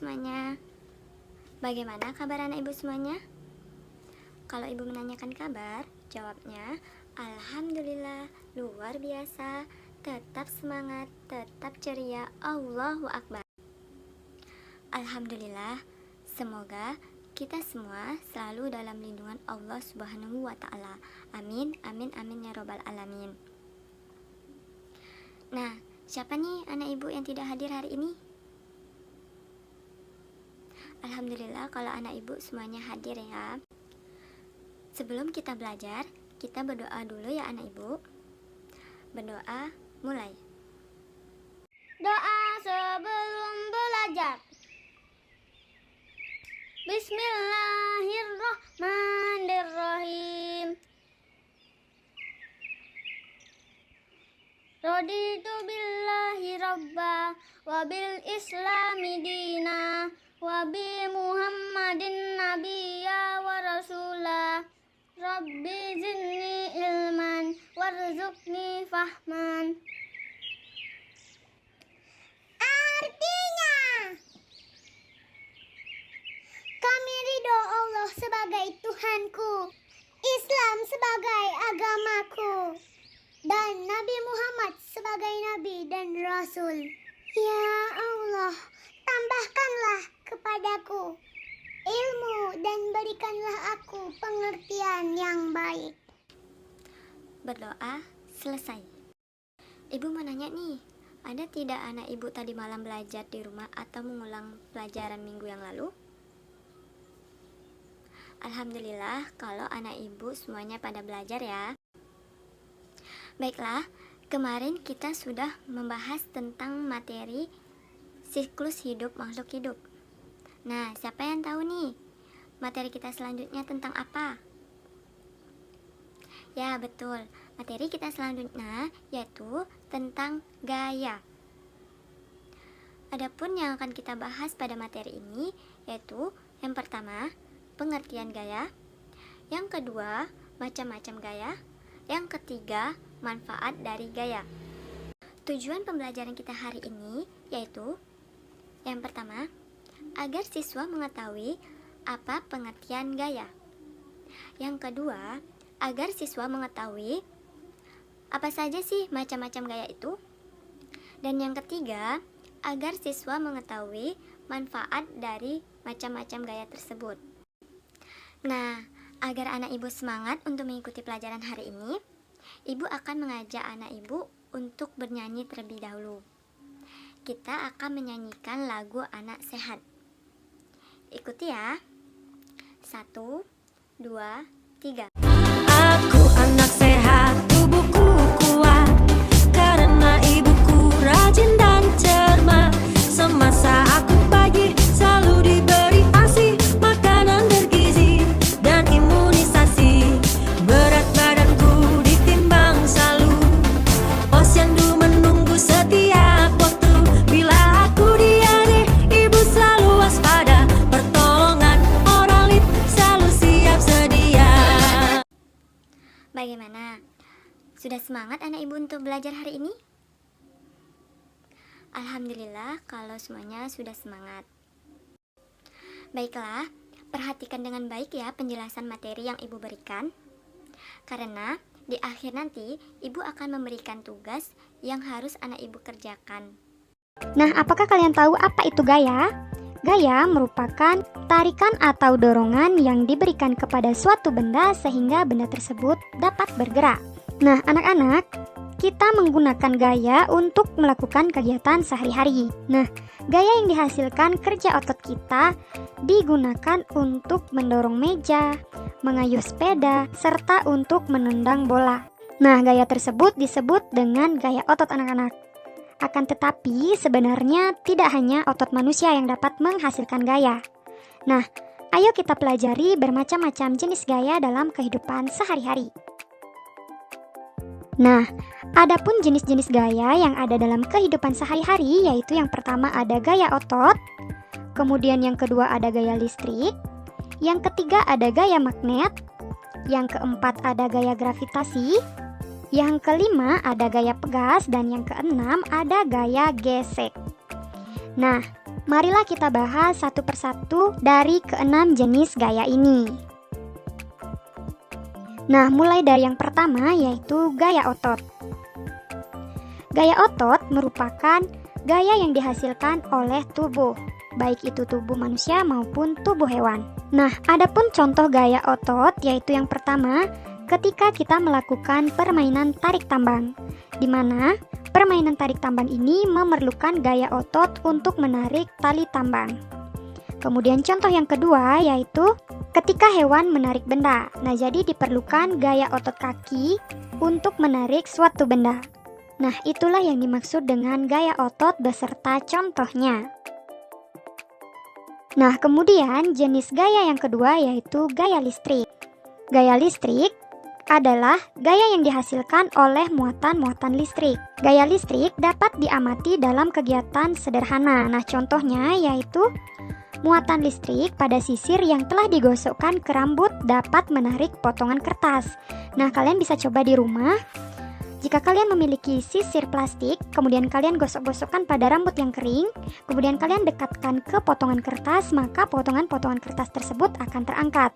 semuanya. Bagaimana kabar anak ibu semuanya? Kalau ibu menanyakan kabar, jawabnya alhamdulillah, luar biasa, tetap semangat, tetap ceria, Allahu Akbar. Alhamdulillah, semoga kita semua selalu dalam lindungan Allah Subhanahu wa Ta'ala. Amin, amin, amin ya Robbal Alamin. Nah, siapa nih anak ibu yang tidak hadir hari ini? Alhamdulillah kalau anak ibu semuanya hadir ya. Sebelum kita belajar, kita berdoa dulu ya anak ibu. Berdoa, mulai. Doa sebelum belajar. Bismillahirrahmanirrahim. Raditu billahi rabba wa bil islami dina wa bi muhammadin nabiyya wa rasula. Rabbi zidni ilman warzuqni fahman. Artinya, kami ridho Allah sebagai Tuhanku, Islam sebagai agamaku, dan Nabi Muhammad sebagai Nabi dan Rasul. Ya Allah, tambahkanlah kepadaku ilmu dan berikanlah aku pengertian yang baik. Berdoa selesai. Ibu mau nanya nih, ada tidak anak ibu tadi malam belajar di rumah atau mengulang pelajaran minggu yang lalu? Alhamdulillah kalau anak ibu semuanya pada belajar ya. Baiklah, kemarin kita sudah membahas tentang materi siklus hidup makhluk hidup. Nah, siapa yang tahu nih materi kita selanjutnya tentang apa? Ya, betul. Materi kita selanjutnya yaitu tentang gaya. Adapun yang akan kita bahas pada materi ini yaitu yang pertama, pengertian gaya. Yang kedua, macam-macam gaya. Yang ketiga, manfaat dari gaya. Tujuan pembelajaran kita hari ini yaitu yang pertama, agar siswa mengetahui apa pengertian gaya. Yang kedua, agar siswa mengetahui apa saja sih macam-macam gaya itu. Dan yang ketiga, agar siswa mengetahui manfaat dari macam-macam gaya tersebut. Nah, agar anak ibu semangat untuk mengikuti pelajaran hari ini, ibu akan mengajak anak ibu untuk bernyanyi terlebih dahulu. Kita akan menyanyikan lagu Anak Sehat. Ikuti ya. 1, 2, 3. Aku anak sehat, tubuhku kuat, karena ibuku rajin dan cermat. Semasa aku pagi selalu diberi ASI, makanan bergizi dan imunisasi. Berat badanku ditimbang selalu, posyandu menunggu setiap waktu. Bila aku diare, ibu selalu waspada, pertolongan oralit selalu siap sedia. Bagaimana? Sudah semangat anak ibu untuk belajar hari ini? Alhamdulillah kalau semuanya sudah semangat. Baiklah, perhatikan dengan baik ya penjelasan materi yang ibu berikan. Karena di akhir nanti ibu akan memberikan tugas yang harus anak ibu kerjakan. Nah, apakah kalian tahu apa itu gaya? Gaya merupakan tarikan atau dorongan yang diberikan kepada suatu benda sehingga benda tersebut dapat bergerak. Nah, anak-anak, kita menggunakan gaya untuk melakukan kegiatan sehari-hari. Nah, gaya yang dihasilkan kerja otot kita digunakan untuk mendorong meja, mengayuh sepeda, serta untuk menendang bola. Nah, gaya tersebut disebut dengan gaya otot anak-anak. Akan tetapi sebenarnya tidak hanya otot manusia yang dapat menghasilkan gaya. Nah, ayo kita pelajari bermacam-macam jenis gaya dalam kehidupan sehari-hari. Nah, adapun jenis-jenis gaya yang ada dalam kehidupan sehari-hari yaitu yang pertama ada gaya otot, kemudian yang kedua ada gaya listrik, yang ketiga ada gaya magnet, yang keempat ada gaya gravitasi, yang kelima ada gaya pegas, dan yang keenam ada gaya gesek. Nah, marilah kita bahas satu persatu dari keenam jenis gaya ini. Nah, mulai dari yang pertama yaitu gaya otot. Gaya otot merupakan gaya yang dihasilkan oleh tubuh, baik itu tubuh manusia maupun tubuh hewan. Nah, adapun contoh gaya otot yaitu yang pertama, ketika kita melakukan permainan tarik tambang, di mana permainan tarik tambang ini memerlukan gaya otot untuk menarik tali tambang. Kemudian contoh yang kedua yaitu ketika hewan menarik benda. Nah, jadi diperlukan gaya otot kaki untuk menarik suatu benda. Nah, itulah yang dimaksud dengan gaya otot beserta contohnya. Nah, kemudian jenis gaya yang kedua yaitu gaya listrik. Gaya listrik adalah gaya yang dihasilkan oleh muatan-muatan listrik. Gaya listrik dapat diamati dalam kegiatan sederhana. Nah, contohnya yaitu muatan listrik pada sisir yang telah digosokkan ke rambut dapat menarik potongan kertas. Nah, kalian bisa coba di rumah. Jika kalian memiliki sisir plastik, kemudian kalian gosok-gosokkan pada rambut yang kering, kemudian kalian dekatkan ke potongan kertas, maka potongan-potongan kertas tersebut akan terangkat.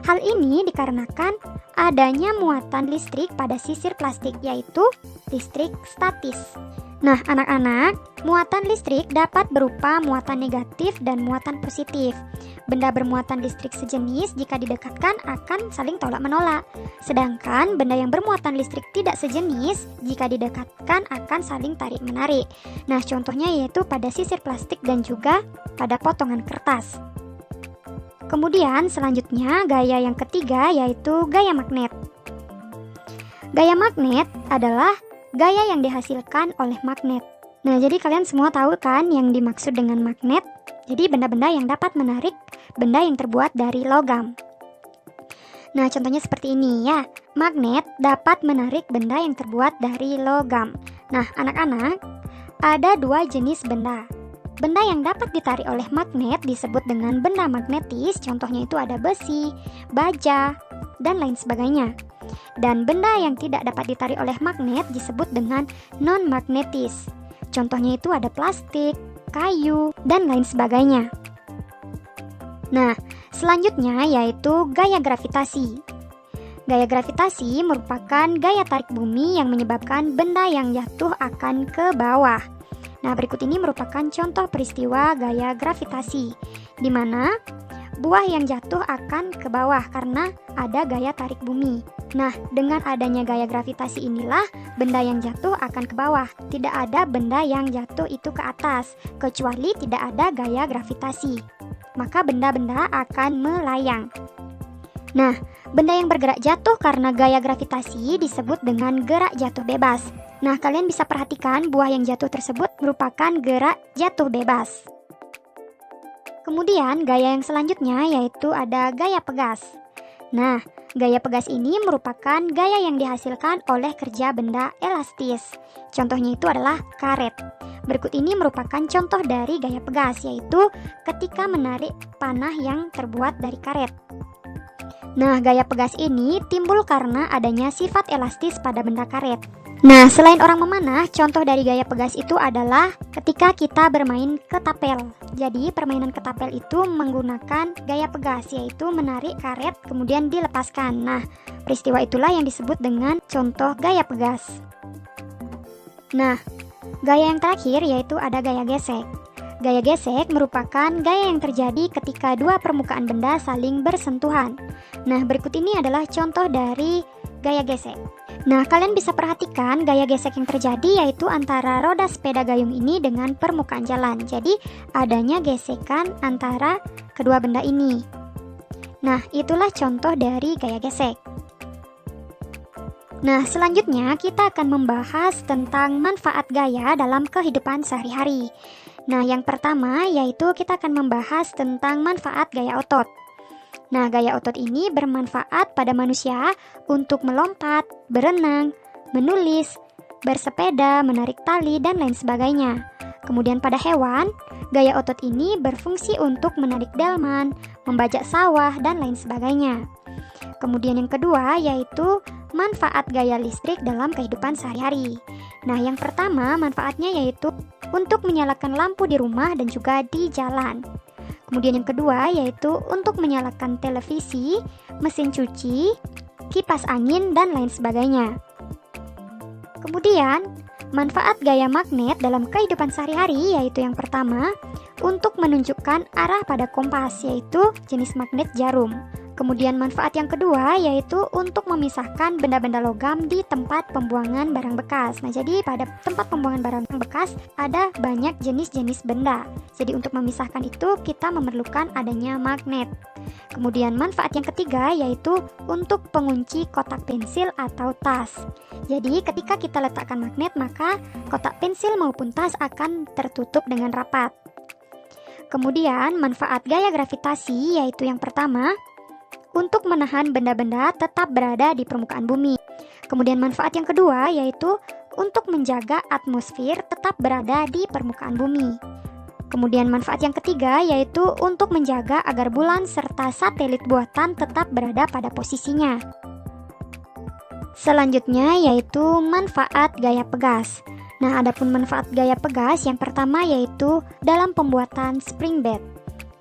Hal ini dikarenakan adanya muatan listrik pada sisir plastik, yaitu listrik statis. Nah, anak-anak, muatan listrik dapat berupa muatan negatif dan muatan positif. Benda bermuatan listrik sejenis jika didekatkan akan saling tolak-menolak. Sedangkan benda yang bermuatan listrik tidak sejenis jika didekatkan akan saling tarik-menarik. Nah, contohnya yaitu pada sisir plastik dan juga pada potongan kertas. Kemudian selanjutnya gaya yang ketiga yaitu gaya magnet. Gaya magnet adalah gaya yang dihasilkan oleh magnet. Nah, jadi kalian semua tahu kan yang dimaksud dengan magnet? Jadi benda-benda yang dapat menarik benda yang terbuat dari logam. Nah, contohnya seperti ini ya. Magnet dapat menarik benda yang terbuat dari logam. Nah, anak-anak, ada dua jenis benda. Benda yang dapat ditarik oleh magnet disebut dengan benda magnetis, contohnya itu ada besi, baja, dan lain sebagainya. Dan benda yang tidak dapat ditarik oleh magnet disebut dengan non-magnetis. Contohnya itu ada plastik, kayu, dan lain sebagainya. Nah, selanjutnya yaitu gaya gravitasi. Gaya gravitasi merupakan gaya tarik bumi yang menyebabkan benda yang jatuh akan ke bawah. Nah, berikut ini merupakan contoh peristiwa gaya gravitasi, di mana buah yang jatuh akan ke bawah karena ada gaya tarik bumi. Nah, dengan adanya gaya gravitasi inilah benda yang jatuh akan ke bawah. Tidak ada benda yang jatuh itu ke atas, kecuali tidak ada gaya gravitasi. Maka benda-benda akan melayang. Nah, benda yang bergerak jatuh karena gaya gravitasi disebut dengan gerak jatuh bebas. Nah, kalian bisa perhatikan buah yang jatuh tersebut merupakan gerak jatuh bebas. Kemudian gaya yang selanjutnya yaitu ada gaya pegas. Nah, gaya pegas ini merupakan gaya yang dihasilkan oleh kerja benda elastis. Contohnya itu adalah karet. Berikut ini merupakan contoh dari gaya pegas, yaitu ketika menarik panah yang terbuat dari karet. Nah, gaya pegas ini timbul karena adanya sifat elastis pada benda karet. Nah, selain orang memanah, contoh dari gaya pegas itu adalah ketika kita bermain ketapel. Jadi, permainan ketapel itu menggunakan gaya pegas, yaitu menarik karet kemudian dilepaskan. Nah, peristiwa itulah yang disebut dengan contoh gaya pegas. Nah, gaya yang terakhir yaitu ada gaya gesek. Gaya gesek merupakan gaya yang terjadi ketika dua permukaan benda saling bersentuhan. Nah, berikut ini adalah contoh dari gaya gesek. Nah, kalian bisa perhatikan gaya gesek yang terjadi yaitu antara roda sepeda gayung ini dengan permukaan jalan. Jadi, adanya gesekan antara kedua benda ini. Nah, itulah contoh dari gaya gesek. Nah, selanjutnya kita akan membahas tentang manfaat gaya dalam kehidupan sehari-hari. Nah, yang pertama yaitu kita akan membahas tentang manfaat gaya otot. Nah, gaya otot ini bermanfaat pada manusia untuk melompat, berenang, menulis, bersepeda, menarik tali, dan lain sebagainya. Kemudian pada hewan, gaya otot ini berfungsi untuk menarik delman, membajak sawah, dan lain sebagainya. Kemudian yang kedua yaitu manfaat gaya listrik dalam kehidupan sehari-hari. Nah, yang pertama manfaatnya yaitu untuk menyalakan lampu di rumah dan juga di jalan. Kemudian yang kedua yaitu untuk menyalakan televisi, mesin cuci, kipas angin, dan lain sebagainya. Kemudian, manfaat gaya magnet dalam kehidupan sehari-hari yaitu yang pertama, untuk menunjukkan arah pada kompas yaitu jenis magnet jarum. Kemudian manfaat yang kedua yaitu untuk memisahkan benda-benda logam di tempat pembuangan barang bekas. Nah, jadi pada tempat pembuangan barang bekas ada banyak jenis-jenis benda. Jadi untuk memisahkan itu kita memerlukan adanya magnet. Kemudian manfaat yang ketiga yaitu untuk pengunci kotak pensil atau tas. Jadi ketika kita letakkan magnet maka kotak pensil maupun tas akan tertutup dengan rapat. Kemudian manfaat gaya gravitasi yaitu yang pertama, untuk menahan benda-benda tetap berada di permukaan bumi. Kemudian manfaat yang kedua yaitu untuk menjaga atmosfer tetap berada di permukaan bumi. Kemudian manfaat yang ketiga yaitu untuk menjaga agar bulan serta satelit buatan tetap berada pada posisinya. Selanjutnya yaitu manfaat gaya pegas. Nah, adapun manfaat gaya pegas yang pertama yaitu dalam pembuatan spring bed.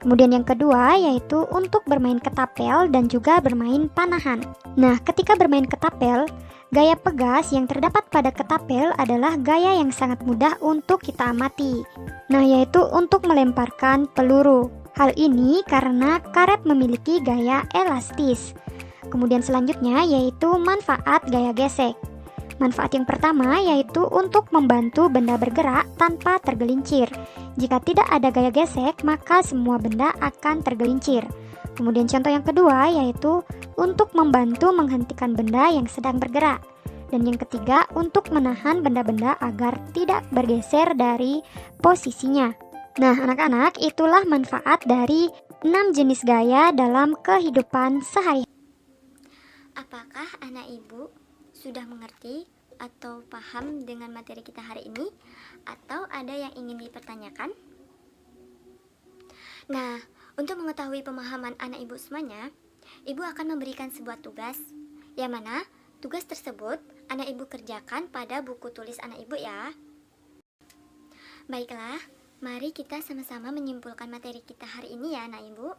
Kemudian yang kedua yaitu untuk bermain ketapel dan juga bermain panahan. Nah, ketika bermain ketapel, gaya pegas yang terdapat pada ketapel adalah gaya yang sangat mudah untuk kita amati. Nah, yaitu untuk melemparkan peluru. Hal ini karena karet memiliki gaya elastis. Kemudian selanjutnya yaitu manfaat gaya gesek. Manfaat yang pertama yaitu untuk membantu benda bergerak tanpa tergelincir. Jika tidak ada gaya gesek, maka semua benda akan tergelincir. Kemudian contoh yang kedua yaitu untuk membantu menghentikan benda yang sedang bergerak. Dan yang ketiga untuk menahan benda-benda agar tidak bergeser dari posisinya. Nah, anak-anak, itulah manfaat dari 6 jenis gaya dalam kehidupan sehari-hari. Apakah anak ibu sudah mengerti atau paham dengan materi kita hari ini? Atau ada yang ingin dipertanyakan? Nah, untuk mengetahui pemahaman anak ibu semuanya, ibu akan memberikan sebuah tugas, yang mana tugas tersebut anak ibu kerjakan pada buku tulis anak ibu ya. Baiklah, mari kita sama-sama menyimpulkan materi kita hari ini ya anak ibu.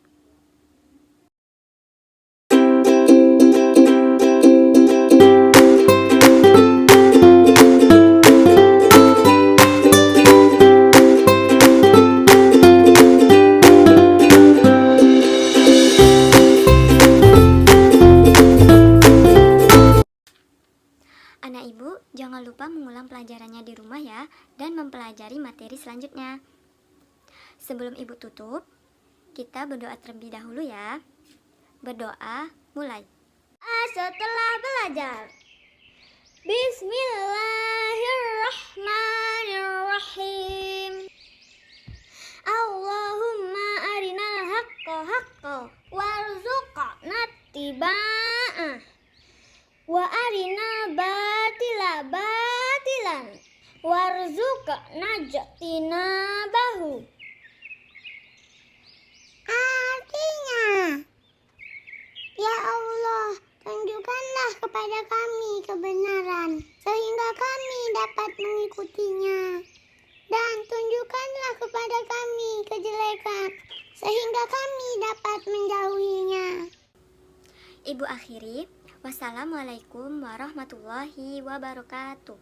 Anak ibu, jangan lupa mengulang pelajarannya di rumah ya, dan mempelajari materi selanjutnya. Sebelum ibu tutup, kita berdoa terlebih dahulu ya. Berdoa, mulai. Setelah belajar. Bismillahirrahmanirrahim. Allahumma arinal haqqa haqqa warzuqna tiba'ah. Wa arinal batila batilan warzuqna jtinabahu. Artinya, ya Allah, tunjukkanlah kepada kami kebenaran, sehingga kami dapat mengikutinya. Dan tunjukkanlah kepada kami kejelekan, sehingga kami dapat menjauhinya. Ibu akhiri, wassalamualaikum warahmatullahi wabarakatuh.